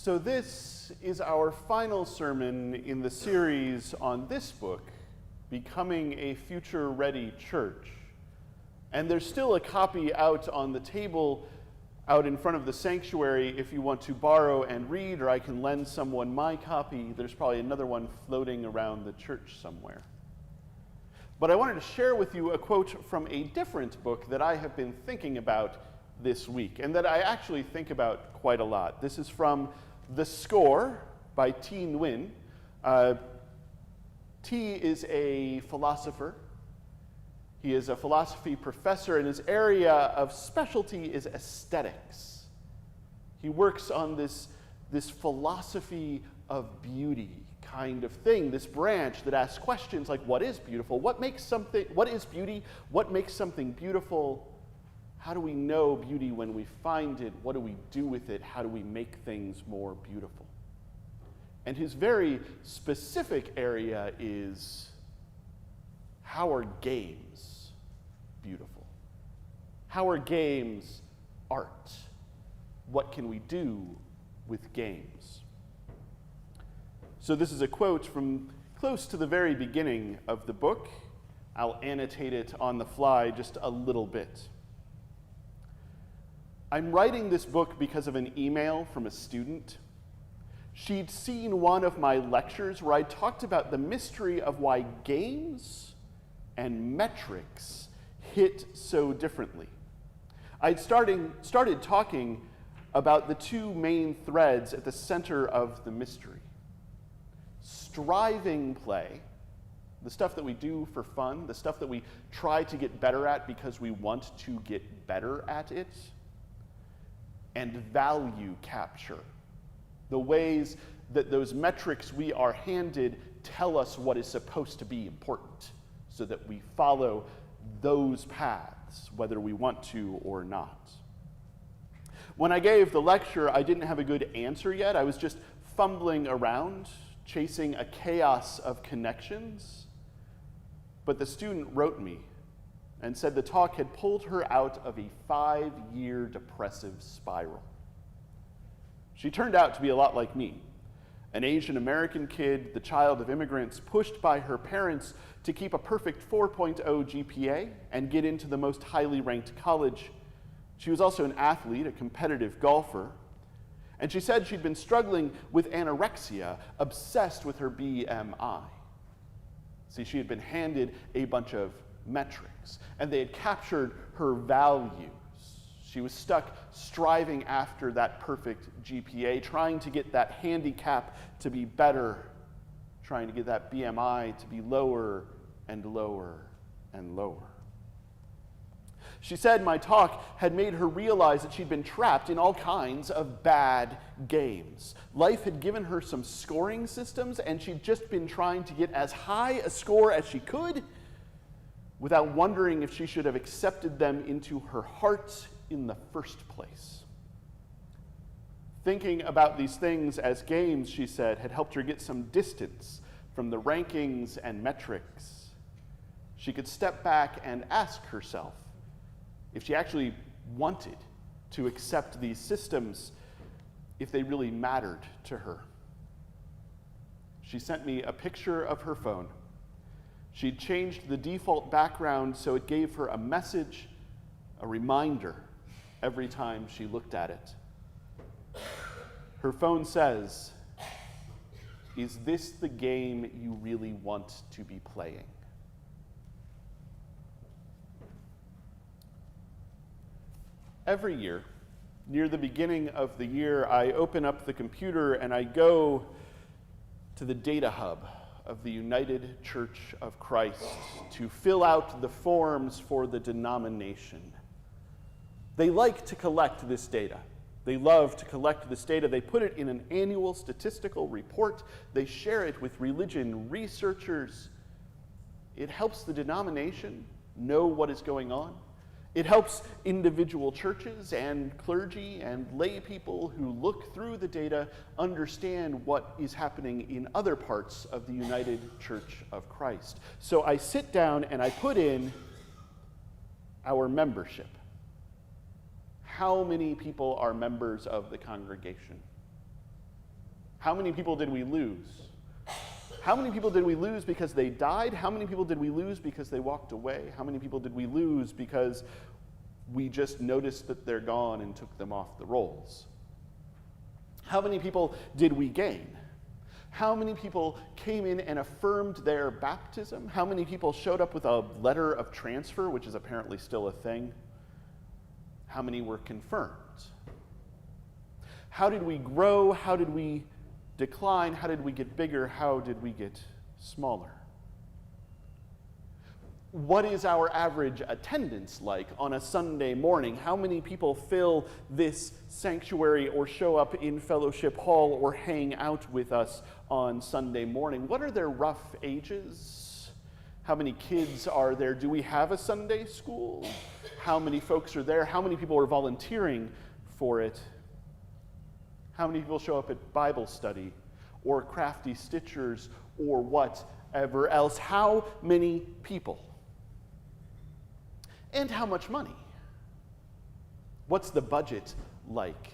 So this is our final sermon in the series on this book, Becoming a Future-Ready Church. And there's still a copy out on the table out in front of the sanctuary if you want to borrow and read, or I can lend someone my copy. There's probably another one floating around the church somewhere. But I wanted to share with you a quote from a different book that I have been thinking about this week, and that I actually think about quite a lot. This is from The Score by Thi Nguyen. Thi is a philosopher. He is a philosophy professor, and his area of specialty is aesthetics. He works on this philosophy of beauty kind of thing, this branch that asks questions like, what is beautiful? What is beauty? What makes something beautiful? How do we know beauty when we find it? What do we do with it? How do we make things more beautiful? And his very specific area is, how are games beautiful? How are games art? What can we do with games? So this is a quote from close to the very beginning of the book. I'll annotate it on the fly just a little bit. I'm writing this book because of an email from a student. She'd seen one of my lectures where I talked about the mystery of why games and metrics hit so differently. I'd started talking about the two main threads at the center of the mystery. Striving play, the stuff that we do for fun, the stuff that we try to get better at because we want to get better at it, and value capture, the ways that those metrics we are handed tell us what is supposed to be important, so that we follow those paths, whether we want to or not. When I gave the lecture, I didn't have a good answer yet. I was just fumbling around, chasing a chaos of connections. But the student wrote me and said the talk had pulled her out of a 5-year depressive spiral. She turned out to be a lot like me, an Asian American kid, the child of immigrants, pushed by her parents to keep a perfect 4.0 GPA and get into the most highly ranked college. She was also an athlete, a competitive golfer, and she said she'd been struggling with anorexia, obsessed with her BMI. See, she had been handed a bunch of metrics, and they had captured her values. She was stuck striving after that perfect GPA, trying to get that handicap to be better, trying to get that BMI to be lower and lower and lower. She said my talk had made her realize that she'd been trapped in all kinds of bad games. Life had given her some scoring systems, and she'd just been trying to get as high a score as she could without wondering if she should have accepted them into her heart in the first place. Thinking about these things as games, she said, had helped her get some distance from the rankings and metrics. She could step back and ask herself if she actually wanted to accept these systems, if they really mattered to her. She sent me a picture of her phone. She'd changed the default background so it gave her a message, a reminder, every time she looked at it. Her phone says, "Is this the game you really want to be playing?" Every year, near the beginning of the year, I open up the computer and I go to the data hub of the United Church of Christ to fill out the forms for the denomination. They like to collect this data. They love to collect this data. They put it in an annual statistical report. They share it with religion researchers. It helps the denomination know what is going on. It helps individual churches and clergy and lay people who look through the data understand what is happening in other parts of the United Church of Christ. So I sit down and I put in our membership. How many people are members of the congregation? How many people did we lose? How many people did we lose because they died? How many people did we lose because they walked away? How many people did we lose because we just noticed that they're gone and took them off the rolls? How many people did we gain? How many people came in and affirmed their baptism? How many people showed up with a letter of transfer, which is apparently still a thing? How many were confirmed? How did we grow? How did we decline? How did we get bigger? How did we get smaller? What is our average attendance like on a Sunday morning? How many people fill this sanctuary or show up in fellowship hall or hang out with us on Sunday morning? What are their rough ages? How many kids are there? Do we have a Sunday school? How many folks are there? How many people are volunteering for it? How many people show up at Bible study or Crafty Stitchers or whatever else? How many people? And how much money? What's the budget like?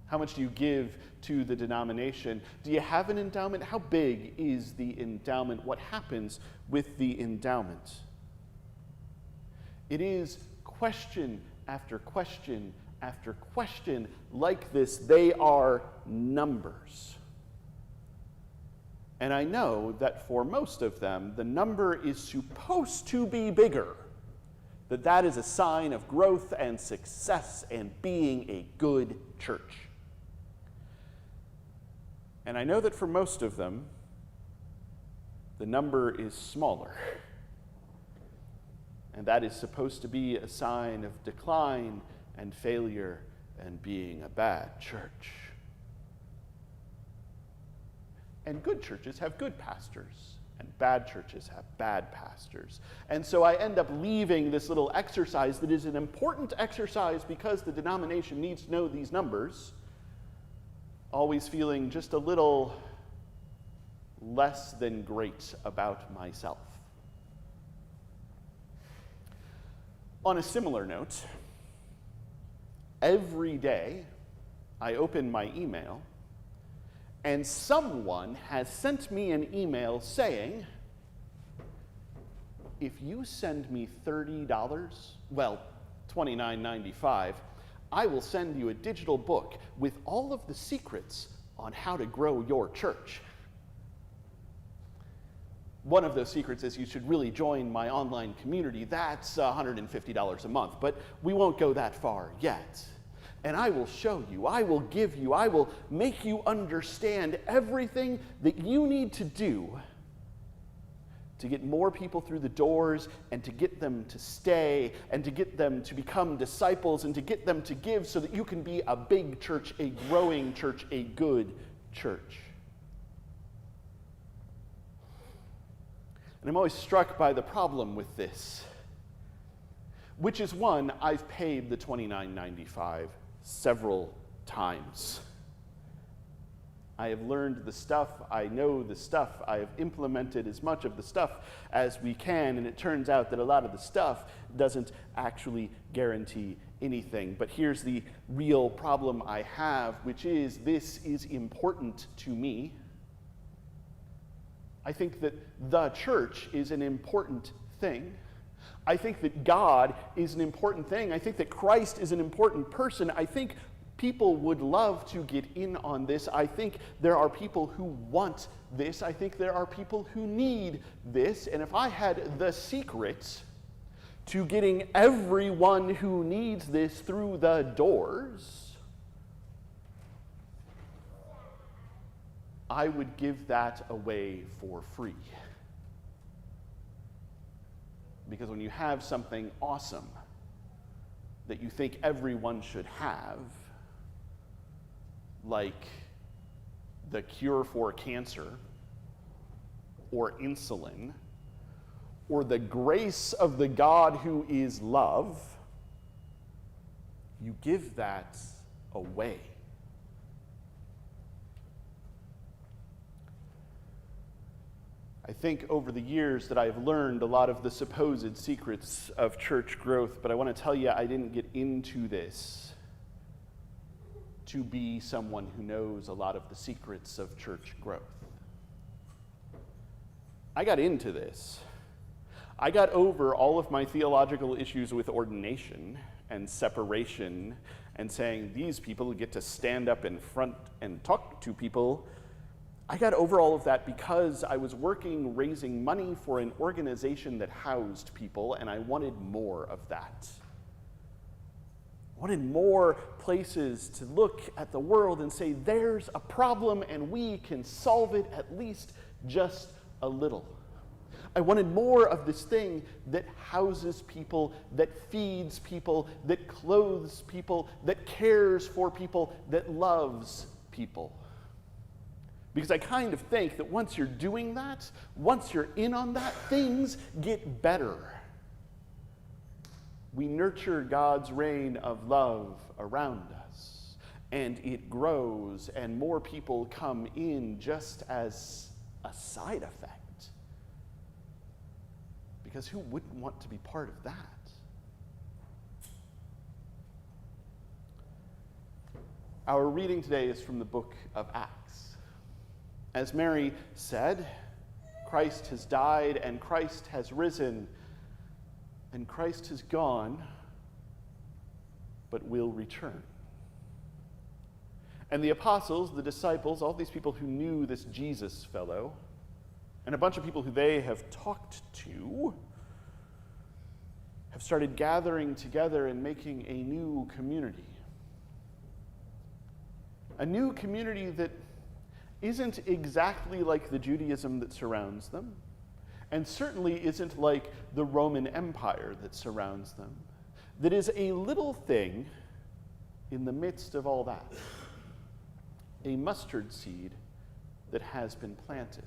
How much do you give to the denomination? Do you have an endowment? How big is the endowment? What happens with the endowment? It is question after question after question like this. They are numbers. And I know that for most of them, the number is supposed to be bigger. That is a sign of growth and success and being a good church. And I know that for most of them, the number is smaller. And that is supposed to be a sign of decline and failure and being a bad church. And good churches have good pastors, and bad churches have bad pastors. And so I end up leaving this little exercise that is an important exercise because the denomination needs to know these numbers, always feeling just a little less than great about myself. On a similar note, every day I open my email and someone has sent me an email saying, if you send me $30, well, $29.95, I will send you a digital book with all of the secrets on how to grow your church. One of those secrets is you should really join my online community. That's $150 a month, but we won't go that far yet. And I will show you, I will give you, I will make you understand everything that you need to do to get more people through the doors and to get them to stay and to get them to become disciples and to get them to give so that you can be a big church, a growing church, a good church. And I'm always struck by the problem with this, which is one, I've paid the $29.95 several times. I have learned the stuff, I know the stuff, I have implemented as much of the stuff as we can, and it turns out that a lot of the stuff doesn't actually guarantee anything. But here's the real problem I have, which is this is important to me. I think that the church is an important thing. I think that God is an important thing. I think that Christ is an important person. I think people would love to get in on this. I think there are people who want this. I think there are people who need this. And if I had the secret to getting everyone who needs this through the doors, I would give that away for free. Because when you have something awesome that you think everyone should have, like the cure for cancer, or insulin, or the grace of the God who is love, you give that away. I think over the years that I've learned a lot of the supposed secrets of church growth, but I want to tell you I didn't get into this to be someone who knows a lot of the secrets of church growth. I got into this. I got over all of my theological issues with ordination and separation and saying these people get to stand up in front and talk to people. I got over all of that because I was working raising money for an organization that housed people, and I wanted more of that. I wanted more places to look at the world and say, there's a problem and we can solve it at least just a little. I wanted more of this thing that houses people, that feeds people, that clothes people, that cares for people, that loves people. Because I kind of think that once you're doing that, once you're in on that, things get better. We nurture God's reign of love around us, and it grows, and more people come in just as a side effect. Because who wouldn't want to be part of that? Our reading today is from the book of Acts. As Mary said, Christ has died and Christ has risen, and Christ has gone, but will return. And the apostles, the disciples, all these people who knew this Jesus fellow, and a bunch of people who they have talked to, have started gathering together and making a new community. A new community that isn't exactly like the Judaism that surrounds them, and certainly isn't like the Roman Empire that surrounds them, that is a little thing in the midst of all that, a mustard seed that has been planted.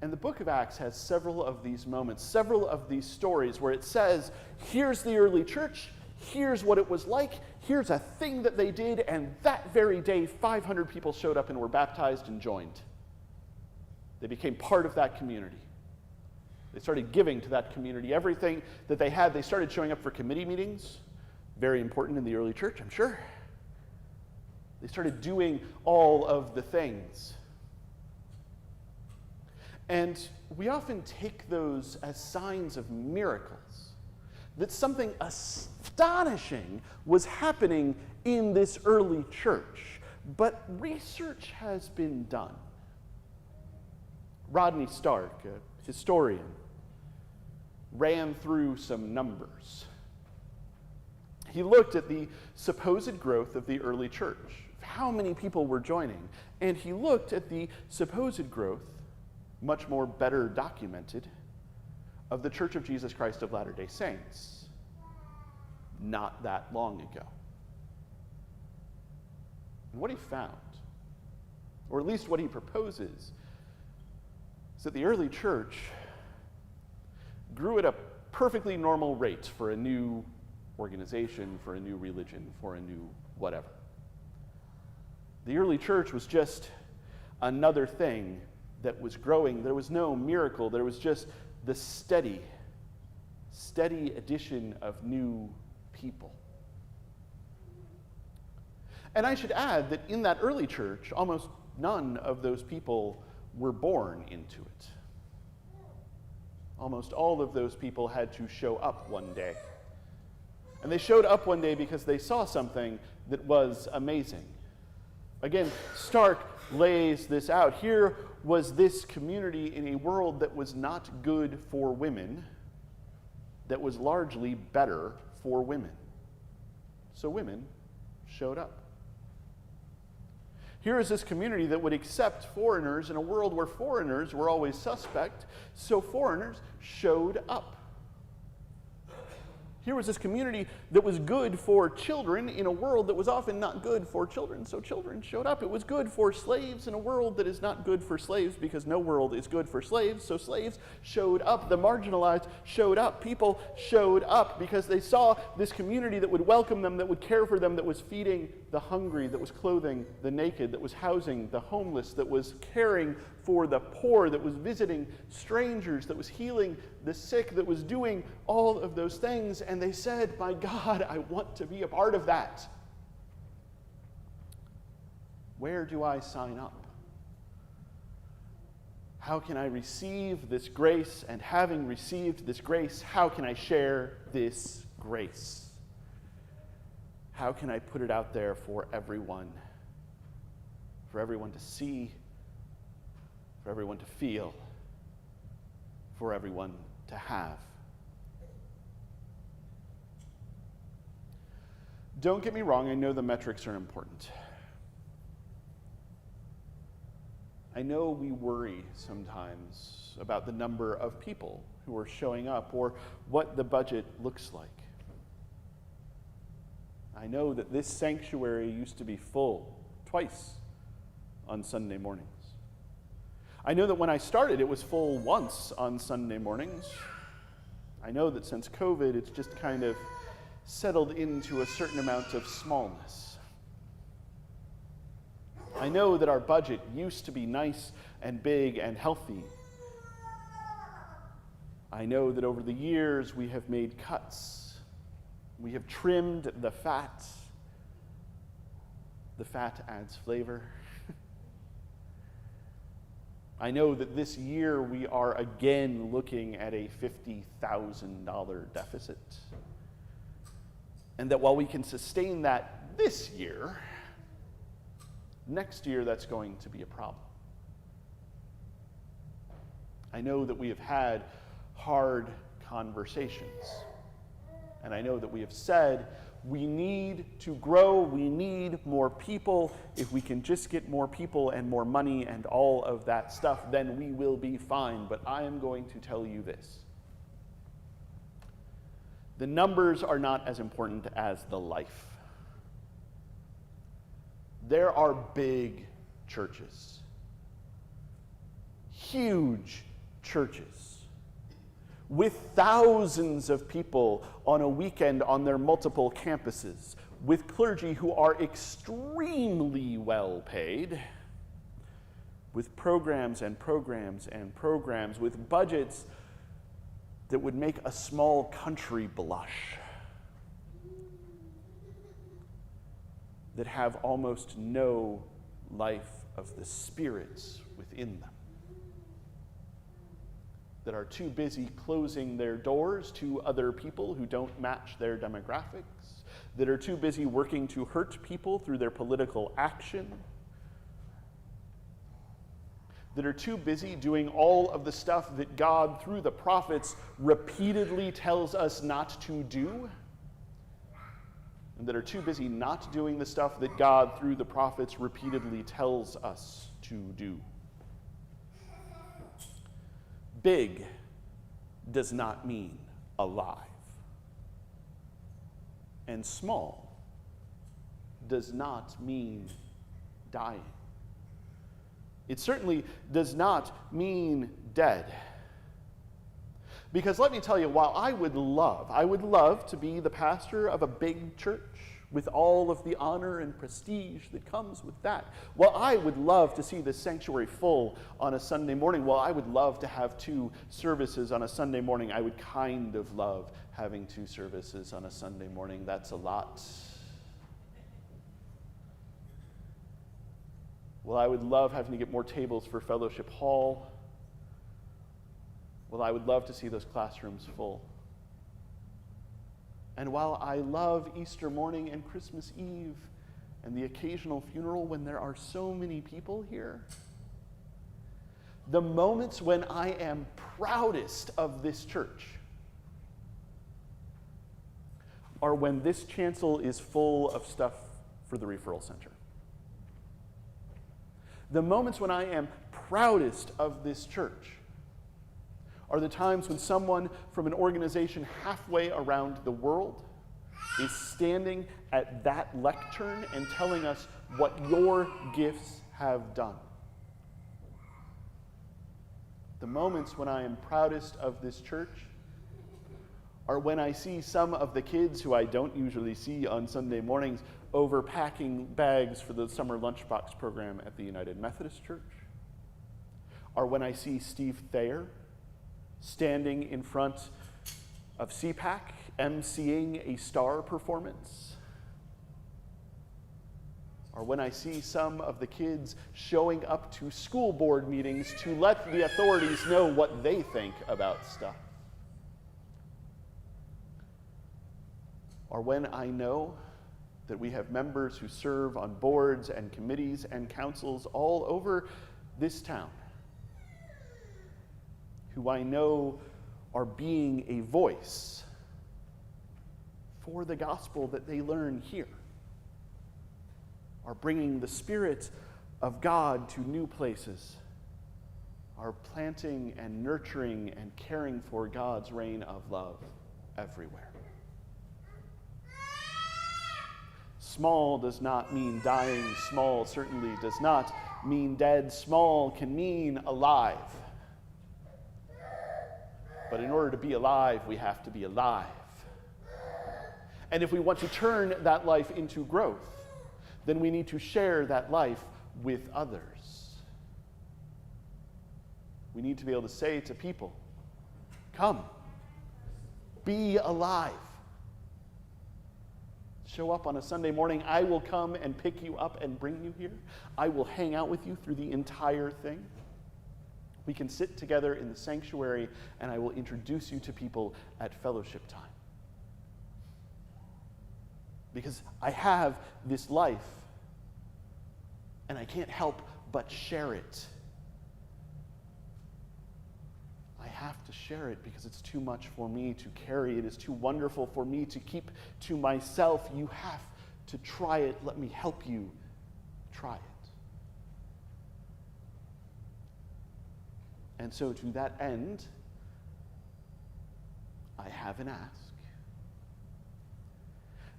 And the book of Acts has several of these moments, several of these stories where it says, here's the early church, here's what it was like, here's a thing that they did, and that very day 500 people showed up and were baptized and joined. They became part of that community. They started giving to that community everything that they had. They started showing up for committee meetings, very important in the early church, I'm sure. They started doing all of the things. And we often take those as signs of miracles, that something astonishing was happening in this early church. But research has been done. Rodney Stark, a historian, ran through some numbers. He looked at the supposed growth of the early church, how many people were joining, and he looked at the supposed growth, much more better documented, of the Church of Jesus Christ of Latter-day Saints not that long ago. And what he found, or at least what he proposes, is that the early church grew at a perfectly normal rate for a new organization, for a new religion, for a new whatever. The early church was just another thing that was growing. There was no miracle. There was just the steady addition of new people. And I should add that in that early church, almost none of those people were born into it. Almost all of those people had to show up one day. And they showed up one day because they saw something that was amazing. Again, Stark lays this out. Here was this community in a world that was not good for women, that was largely better for women. So women showed up. Here is this community that would accept foreigners in a world where foreigners were always suspect, so foreigners showed up. Here was this community that was good for children in a world that was often not good for children, so children showed up. It was good for slaves in a world that is not good for slaves because no world is good for slaves, so slaves showed up. The marginalized showed up. People showed up because they saw this community that would welcome them, that would care for them, that was feeding the hungry, that was clothing the naked, that was housing the homeless, that was caring for the poor, that was visiting strangers, that was healing the sick, that was doing all of those things. And they said, my God, I want to be a part of that. Where do I sign up? How can I receive this grace? And having received this grace, how can I share this grace? How can I put it out there for everyone to see, for everyone to feel, for everyone to have? Don't get me wrong, I know the metrics are important. I know we worry sometimes about the number of people who are showing up or what the budget looks like. I know that this sanctuary used to be full twice on Sunday mornings. I know that when I started, it was full once on Sunday mornings. I know that since COVID, it's just kind of settled into a certain amount of smallness. I know that our budget used to be nice and big and healthy. I know that over the years we have made cuts. We have trimmed the fat. The fat adds flavor. I know that this year we are again looking at a $50,000 deficit. And that while we can sustain that this year, next year that's going to be a problem. I know that we have had hard conversations. And I know that we have said, we need to grow, we need more people. If we can just get more people and more money and all of that stuff, then we will be fine. But I am going to tell you this. The numbers are not as important as the life. There are big churches, huge churches, with thousands of people on a weekend on their multiple campuses, with clergy who are extremely well paid, with programs and programs and programs, with budgets that would make a small country blush, that have almost no life of the spirits within them, that are too busy closing their doors to other people who don't match their demographics, that are too busy working to hurt people through their political action, that are too busy doing all of the stuff that God, through the prophets, repeatedly tells us not to do, and that are too busy not doing the stuff that God, through the prophets, repeatedly tells us to do. Big does not mean alive. And small does not mean dying. It certainly does not mean dead. Because let me tell you, while I would love to be the pastor of a big church with all of the honor and prestige that comes with that, while I would love to see the sanctuary full on a Sunday morning, while I would love to have 2 services on a Sunday morning, I would kind of love having 2 services on a Sunday morning. That's a lot. Well, I would love having to get more tables for Fellowship Hall. Well, I would love to see those classrooms full. And while I love Easter morning and Christmas Eve and the occasional funeral when there are so many people here, the moments when I am proudest of this church are when this chancel is full of stuff for the referral center. The moments when I am proudest of this church are the times when someone from an organization halfway around the world is standing at that lectern and telling us what your gifts have done. The moments when I am proudest of this church Or when I see some of the kids who I don't usually see on Sunday mornings overpacking bags for the summer lunchbox program at the United Methodist Church. Or when I see Steve Thayer standing in front of CPAC, emceeing a star performance. Or when I see some of the kids showing up to school board meetings to let the authorities know what they think about stuff. Or when I know that we have members who serve on boards and committees and councils all over this town, who I know are being a voice for the gospel that they learn here, are bringing the Spirit of God to new places, are planting and nurturing and caring for God's reign of love everywhere. Small does not mean dying. Small certainly does not mean dead. Small can mean alive. But in order to be alive, we have to be alive. And if we want to turn that life into growth, then we need to share that life with others. We need to be able to say to people, come, be alive. Show up on a Sunday morning. I will come and pick you up and bring you here. I will hang out with you through the entire thing. We can sit together in the sanctuary, and I will introduce you to people at fellowship time. Because I have this life, and I can't help but share it. I have to share it because it's too much for me to carry. It is too wonderful for me to keep to myself. You have to try it. Let me help you try it. And so to that end, I have an ask.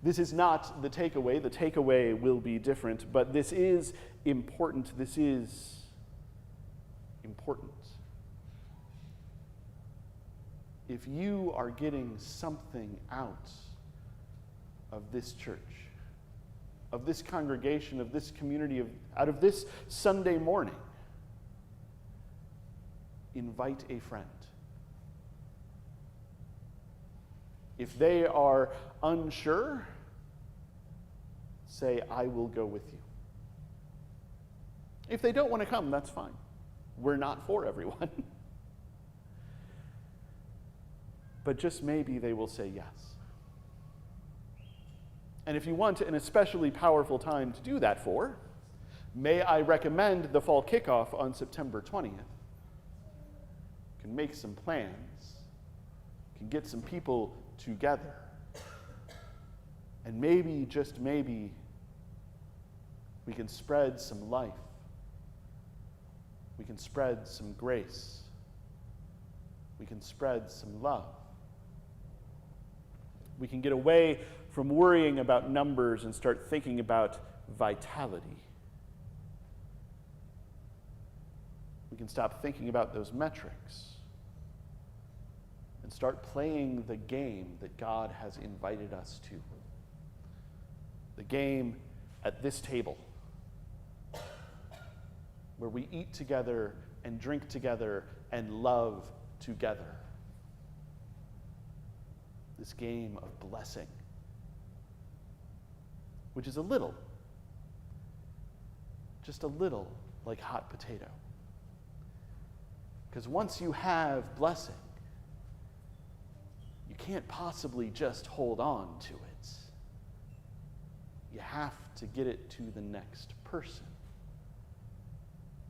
This is not the takeaway. The takeaway will be different, but this is important. This is important. If you are getting something out of this church, of this congregation, of this community, out of this Sunday morning, invite a friend. If they are unsure, say, I will go with you. If they don't want to come, that's fine. We're not for everyone. But just maybe they will say yes. And if you want an especially powerful time to do that for, may I recommend the fall kickoff on September 20th. You can make some plans, you can get some people together, and maybe, just maybe, we can spread some life. We can spread some grace. We can spread some love. We can get away from worrying about numbers and start thinking about vitality. We can stop thinking about those metrics and start playing the game that God has invited us to. The game at this table, where we eat together and drink together and love together. This game of blessing, which is a little, just a little like hot potato. Because once you have blessing, you can't possibly just hold on to it. You have to get it to the next person.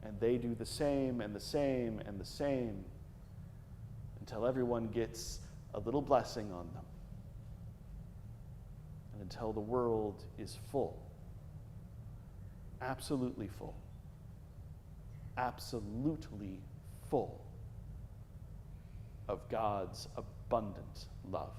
And they do the same and the same and the same until everyone gets a little blessing on them. And until the world is full, absolutely full, absolutely full of God's abundant love.